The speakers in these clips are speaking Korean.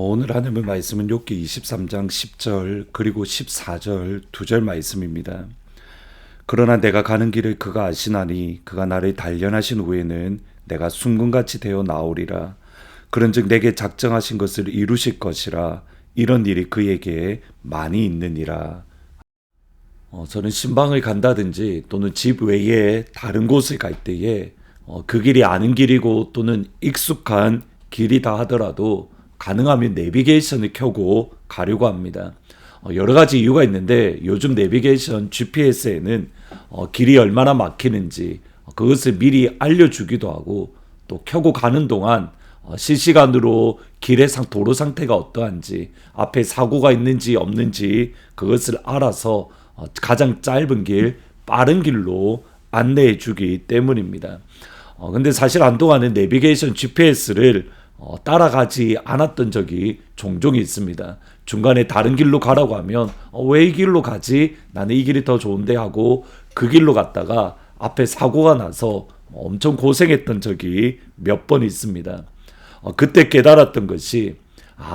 오늘 하나님의 말씀은 욥기 23장 10절 그리고 14절 2절 말씀입니다. 그러나 내가 가는 길을 그가 아시나니 그가 나를 단련하신 후에는 내가 순금같이 되어 나오리라. 그런즉 내게 작정하신 것을 이루실 것이라. 이런 일이 그에게 많이 있느니라. 저는 신방을 간다든지 또는 집 외에 다른 곳을 갈 때에 그 길이 아는 길이고 또는 익숙한 길이다 하더라도 가능하면 내비게이션을 켜고 가려고 합니다. 여러 가지 이유가 있는데 요즘 내비게이션 GPS에는 길이 얼마나 막히는지 그것을 미리 알려주기도 하고, 또 켜고 가는 동안 실시간으로 길의 도로 상태가 어떠한지, 앞에 사고가 있는지 없는지 그것을 알아서 가장 짧은 길, 빠른 길로 안내해 주기 때문입니다. 근데 사실 한동안은 내비게이션 GPS를 따라가지 않았던 적이 종종 있습니다. 중간에 다른 길로 가라고 하면 왜 이 길로 가지? 나는 이 길이 더 좋은데 하고 그 길로 갔다가 앞에 사고가 나서 엄청 고생했던 적이 몇 번 있습니다. 그때 깨달았던 것이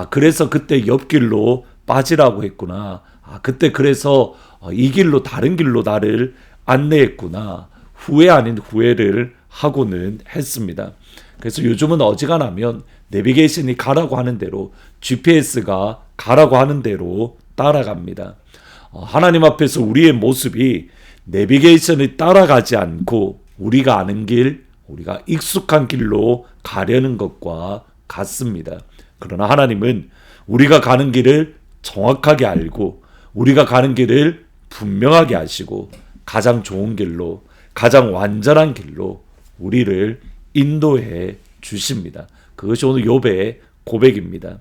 그래서 그때 옆길로 빠지라고 했구나. 그때 그래서 이 길로 다른 길로 나를 안내했구나. 후회 아닌 후회를 하고는 했습니다. 그래서 요즘은 어지간하면 내비게이션이 가라고 하는 대로, GPS가 가라고 하는 대로 따라갑니다. 하나님 앞에서 우리의 모습이 내비게이션을 따라가지 않고 우리가 아는 길, 우리가 익숙한 길로 가려는 것과 같습니다. 그러나 하나님은 우리가 가는 길을 정확하게 알고 우리가 가는 길을 분명하게 아시고 가장 좋은 길로, 가장 완전한 길로 우리를 인도해 주십니다. 그것이 오늘 욥의 고백입니다.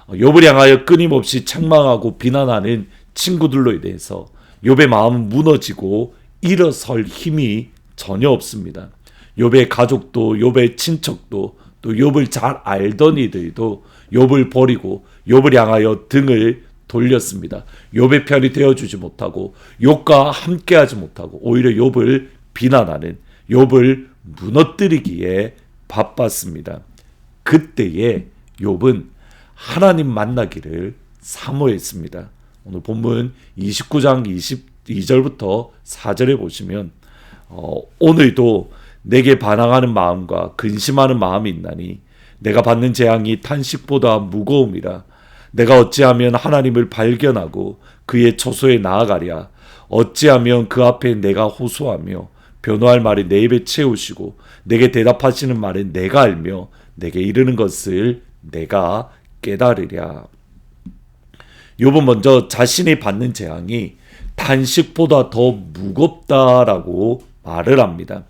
욥을 향하여 끊임없이 책망하고 비난하는 친구들로 인해서 욥의 마음은 무너지고 일어설 힘이 전혀 없습니다. 욥의 가족도, 욥의 친척도, 또 욥을 잘 알던 이들도 욥을 버리고 욥을 향하여 등을 돌렸습니다. 욥의 편이 되어주지 못하고 욥과 함께하지 못하고 오히려 욥을 비난하는, 욥을 무너뜨리기에 바빴습니다. 그때에 욥은 하나님 만나기를 사모했습니다. 오늘 본문 29장 22절부터 4절에 보시면 오늘도 내게 반항하는 마음과 근심하는 마음이 있나니 내가 받는 재앙이 탄식보다 무거움이라. 내가 어찌하면 하나님을 발견하고 그의 처소에 나아가랴. 어찌하면 그 앞에 내가 호소하며 변호할 말이 내 입에 채우시고 내게 대답하시는 말은 내가 알며 내게 이르는 것을 내가 깨달으랴. 욥은 먼저 자신이 받는 재앙이 탄식보다 더 무겁다라고 말을 합니다.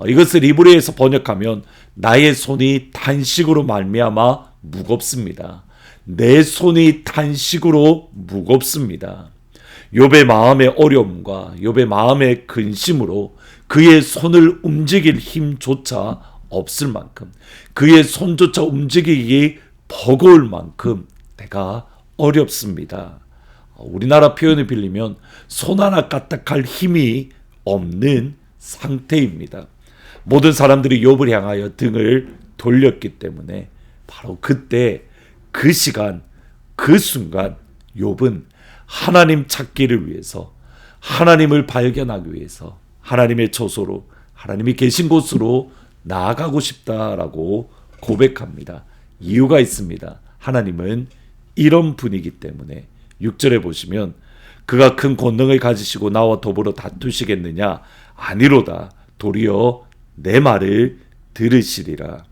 이것을 이브리어에서 번역하면 나의 손이 탄식으로 말미암아 무겁습니다. 내 손이 탄식으로 무겁습니다. 욥의 마음의 어려움과 욥의 마음의 근심으로 그의 손을 움직일 힘조차 없을 만큼, 그의 손조차 움직이기 버거울 만큼 내가 어렵습니다. 우리나라 표현을 빌리면 손 하나 까딱할 힘이 없는 상태입니다. 모든 사람들이 욥을 향하여 등을 돌렸기 때문에 바로 그때, 그 시간, 그 순간 욥은 하나님 찾기를 위해서, 하나님을 발견하기 위해서 하나님의 처소로, 하나님이 계신 곳으로 나아가고 싶다라고 고백합니다. 이유가 있습니다. 하나님은 이런 분이기 때문에 6절에 보시면 그가 큰 권능을 가지시고 나와 더불어 다투시겠느냐? 아니로다. 도리어 내 말을 들으시리라.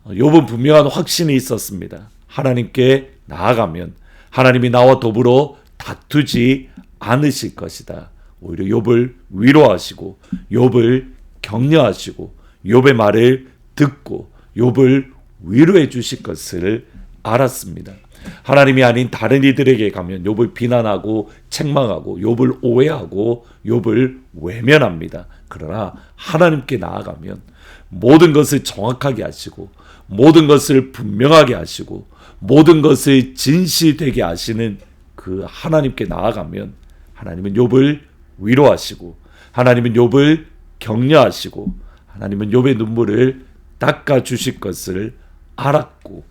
욥은 분명한 확신이 있었습니다. 하나님께 나아가면 하나님이 나와 더불어 다투지 않으실 것이다. 오히려 욥을 위로하시고 욥을 격려하시고 욥의 말을 듣고 욥을 위로해 주실 것을 알았습니다. 하나님이 아닌 다른 이들에게 가면 욥을 비난하고 책망하고 욥을 오해하고 욥을 외면합니다. 그러나 하나님께 나아가면 모든 것을 정확하게 하시고 모든 것을 분명하게 하시고 모든 것을 진실되게 하시는 그 하나님께 나아가면 하나님은 욥을 위로하시고 하나님은 욥을 격려하시고 하나님은 욥의 눈물을 닦아 주실 것을 알았고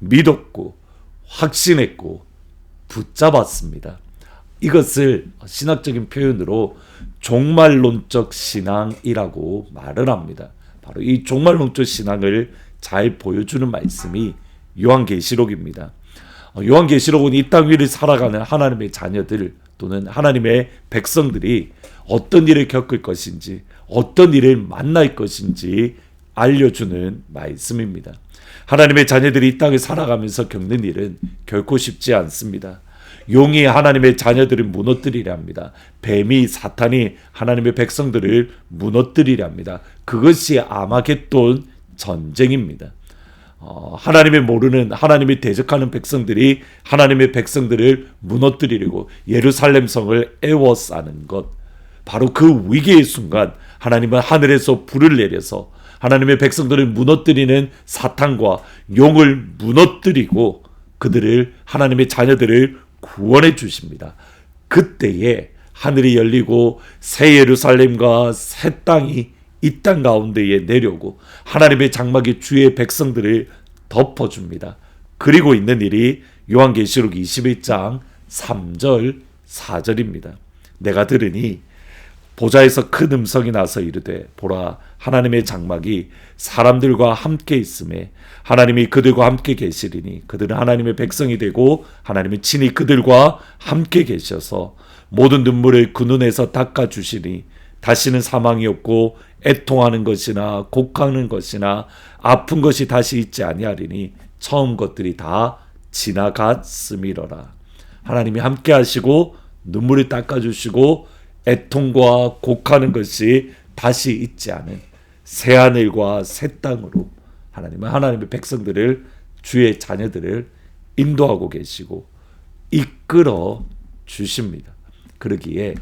믿었고 확신했고 붙잡았습니다. 이것을 신학적인 표현으로 종말론적 신앙이라고 말을 합니다. 바로 이 종말론적 신앙을 잘 보여주는 말씀이 요한계시록입니다. 요한계시록은 이 땅 위를 살아가는 하나님의 자녀들 또는 하나님의 백성들이 어떤 일을 겪을 것인지, 어떤 일을 만날 것인지 알려주는 말씀입니다. 하나님의 자녀들이 이 땅을 살아가면서 겪는 일은 결코 쉽지 않습니다. 용이 하나님의 자녀들을 무너뜨리려 합니다. 뱀이, 사탄이 하나님의 백성들을 무너뜨리려 합니다. 그것이 아마겟돈 전쟁입니다. 하나님을 모르는, 하나님을 대적하는 백성들이 하나님의 백성들을 무너뜨리려고 예루살렘 성을 에워싸는 것, 바로 그 위기의 순간 하나님은 하늘에서 불을 내려서 하나님의 백성들을 무너뜨리는 사탄과 용을 무너뜨리고 그들을, 하나님의 자녀들을 구원해 주십니다. 그때에 하늘이 열리고 새 예루살렘과 새 땅이 이 땅 가운데에 내려오고 하나님의 장막이 주의 백성들을 덮어줍니다. 그리고 있는 일이 요한계시록 21장 3절 4절입니다. 내가 들으니 보좌에서 큰 음성이 나서 이르되 보라, 하나님의 장막이 사람들과 함께 있음에 하나님이 그들과 함께 계시리니 그들은 하나님의 백성이 되고 하나님은 친히 그들과 함께 계셔서 모든 눈물을 그 눈에서 닦아주시니 다시는 사망이 없고 애통하는 것이나 곡하는 것이나 아픈 것이 다시 있지 아니하리니 처음 것들이 다 지나갔음이로라. 하나님이 함께 하시고 눈물을 닦아주시고 애통과 곡하는 것이 다시 있지 않은 새하늘과 새 땅으로 하나님은 하나님의 백성들을, 주의 자녀들을 인도하고 계시고 이끌어 주십니다. 그러기에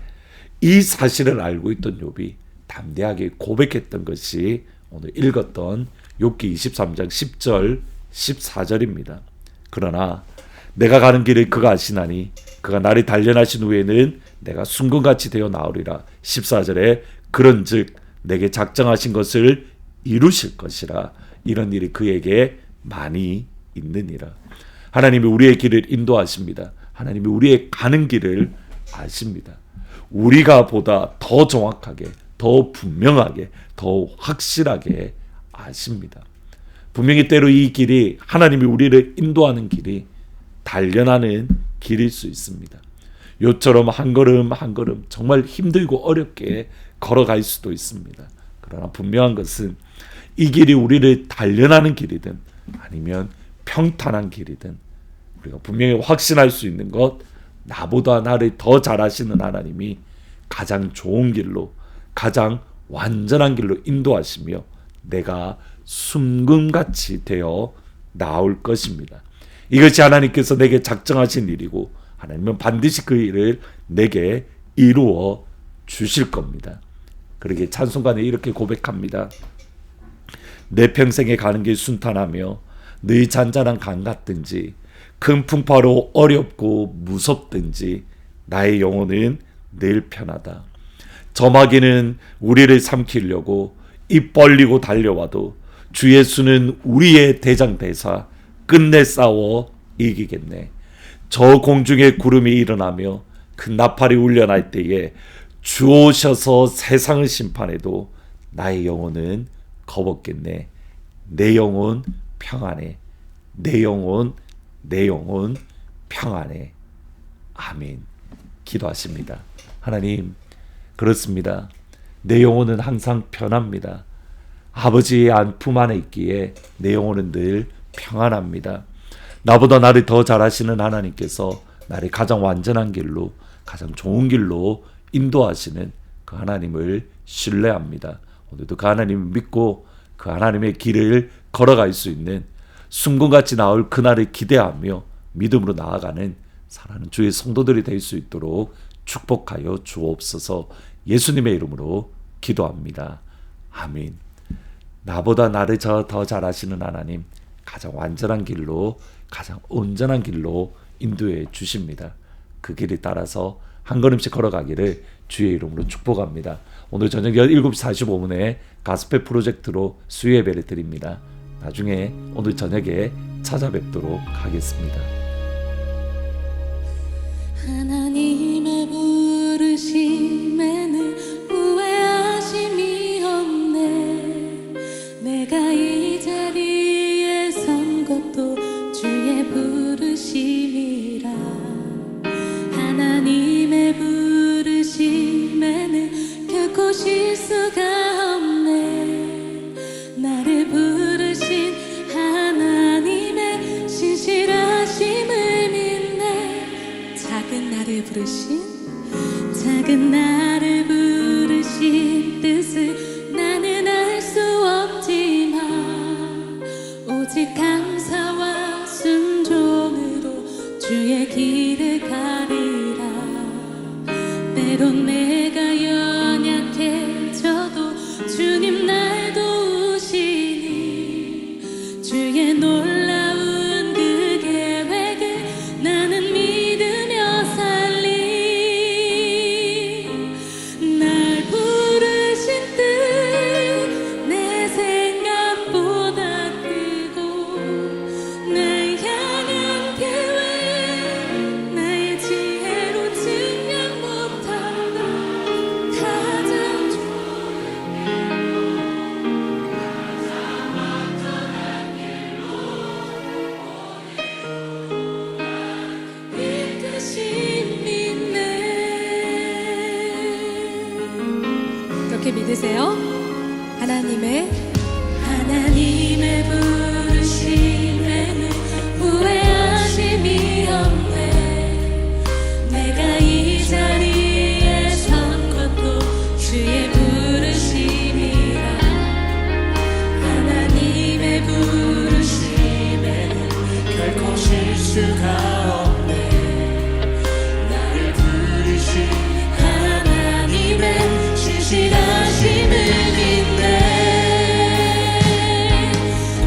이 사실을 알고 있던 욥이 담대하게 고백했던 것이 오늘 읽었던 욥기 23장 10절 14절입니다. 그러나 내가 가는 길을 그가 아시나니 그가 나를 단련하신 후에는 내가 순금같이 되어 나오리라. 14절에 그런즉 내게 작정하신 것을 이루실 것이라. 이런 일이 그에게 많이 있느니라. 하나님이 우리의 길을 인도하십니다. 하나님이 우리의 가는 길을 아십니다. 우리가 보다 더 정확하게, 더 분명하게, 더 확실하게 아십니다. 분명히 때로 이 길이, 하나님이 우리를 인도하는 길이 단련하는 길일 수 있습니다. 요처럼 한 걸음 한 걸음 정말 힘들고 어렵게 걸어갈 수도 있습니다. 그러나 분명한 것은 이 길이 우리를 단련하는 길이든 아니면 평탄한 길이든 우리가 분명히 확신할 수 있는 것, 나보다 나를 더 잘 아시는 하나님이 가장 좋은 길로, 가장 완전한 길로 인도하시며 내가 순금같이 되어 나올 것입니다. 이것이 하나님께서 내게 작정하신 일이고 하나님은 반드시 그 일을 내게 이루어 주실 겁니다. 그러기에 찬송가에 이렇게 고백합니다. 내 평생에 가는 길 순탄하며 너희 잔잔한 강 같든지 큰 풍파로 어렵고 무섭든지 나의 영혼은 늘 편하다. 저마귀는 우리를 삼키려고 입 벌리고 달려와도 주 예수는 우리의 대장대사 끝내 싸워 이기겠네. 저 공중에 구름이 일어나며 큰 나팔이 울려날 때에 주 오셔서 세상을 심판해도 나의 영혼은 겁없겠네. 내 영혼 평안해. 내 영혼 평안해. 아멘. 기도하십니다. 하나님, 그렇습니다. 내 영혼은 항상 편합니다. 아버지의 품 안에 있기에 내 영혼은 늘 평안합니다. 나보다 나를 더 잘 아시는 하나님께서 나를 가장 완전한 길로, 가장 좋은 길로 인도하시는 그 하나님을 신뢰합니다. 오늘도 그 하나님을 믿고 그 하나님의 길을 걸어갈 수 있는 순금같이 나올 그날을 기대하며 믿음으로 나아가는 사랑하는 주의 성도들이 될 수 있도록 축복하여 주옵소서. 예수님의 이름으로 기도합니다. 아멘. 나보다 나를 더 잘 아시는 하나님, 가장 완전한 길로, 가장 온전한 길로 인도해 주십니다. 그 길을 따라서 한 걸음씩 걸어가기를 주의 이름으로 축복합니다. 오늘 저녁 7시 45분에 가스펠 프로젝트로 수요 예배를 드립니다. 나중에 오늘 저녁에 찾아뵙도록 하겠습니다. 하나님의 부르심에는 후회하심이 없네. 내가 이 자리에 선 것도 주의 부르심이라. 하나님의 부르심에는 결코 실수가 없네. 나를 부르신 하나님의 신실하심을 믿네. 작은 나를 부르신 뜻을 나는 알 수 없지만 오직 감사와 순종으로 주의 길을 가리라. 때론 내가 연약해져도 주님 날 도우시니 주의 놀라운 그 계획을 나는 믿으며 살리. 날 부르신 뜻 내 생각보다 크고 날 향한 계획 나의 지혜로 증명 못하나. 가장 이끄신 믿네. 이렇게 믿으세요? 하나님의 부르심에는 후회하심이 없네. 내가 이 자리에 선 것도 주의 부르심이라. 하나님의 부르심에는 결코 실수가 없네. 나를 부르신 하나님의 신실하심을 믿네.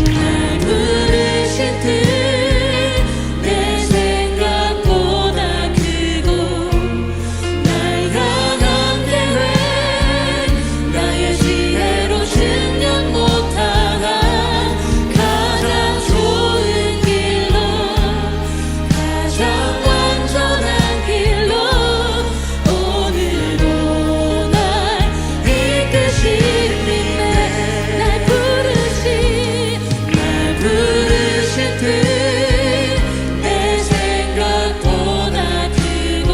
날 부르신 뜻 내 생각보다 크고 날 향한 계획 나의 지혜로 증명 못하나. 가장 좋은 길로 가장 완전한 길로 오늘도 날 이끄신 믿네. 날 부르신 뜻 내 생각보다 크고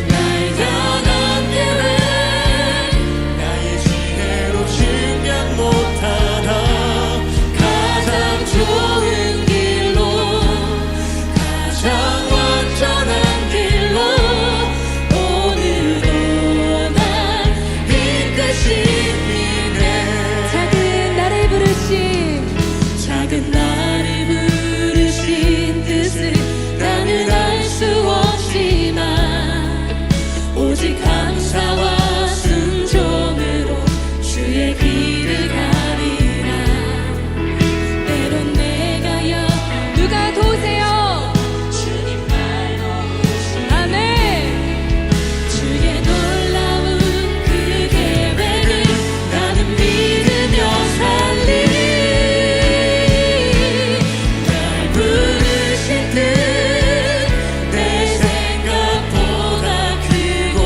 날 향한 계획 나의 지혜로 증명 못하나. 가장 좋은 길로 가장 완전한 길로 오늘도 날 이끄신 믿네. 작은 나를 부르신 뜻을 나는 알 수 없지만 오직 감사와 순종으로 주의 길을 가리라. 때론 내가 누가 도우세요? 주님 날 도우신 아멘. 주의 놀라운 그 계획을 나는 믿으며 살리. 날 부르신 뜻 내 생각보다 크고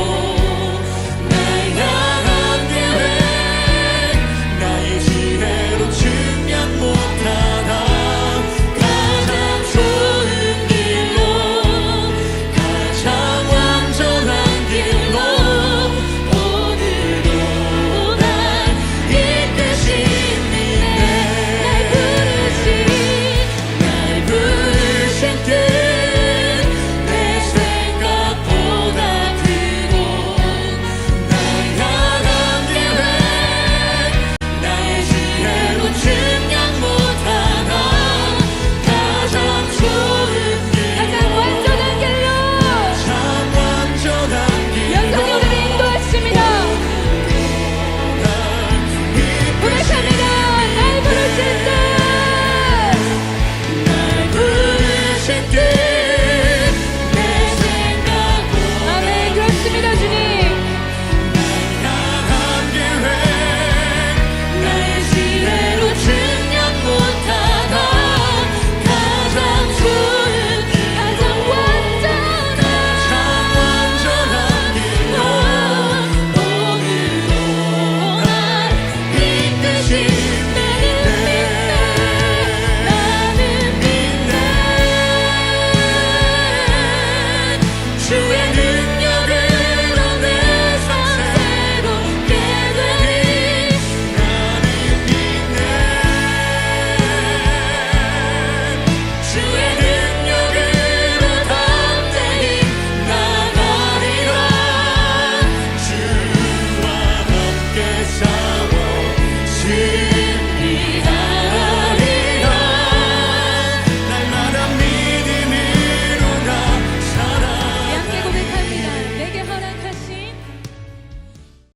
들으시네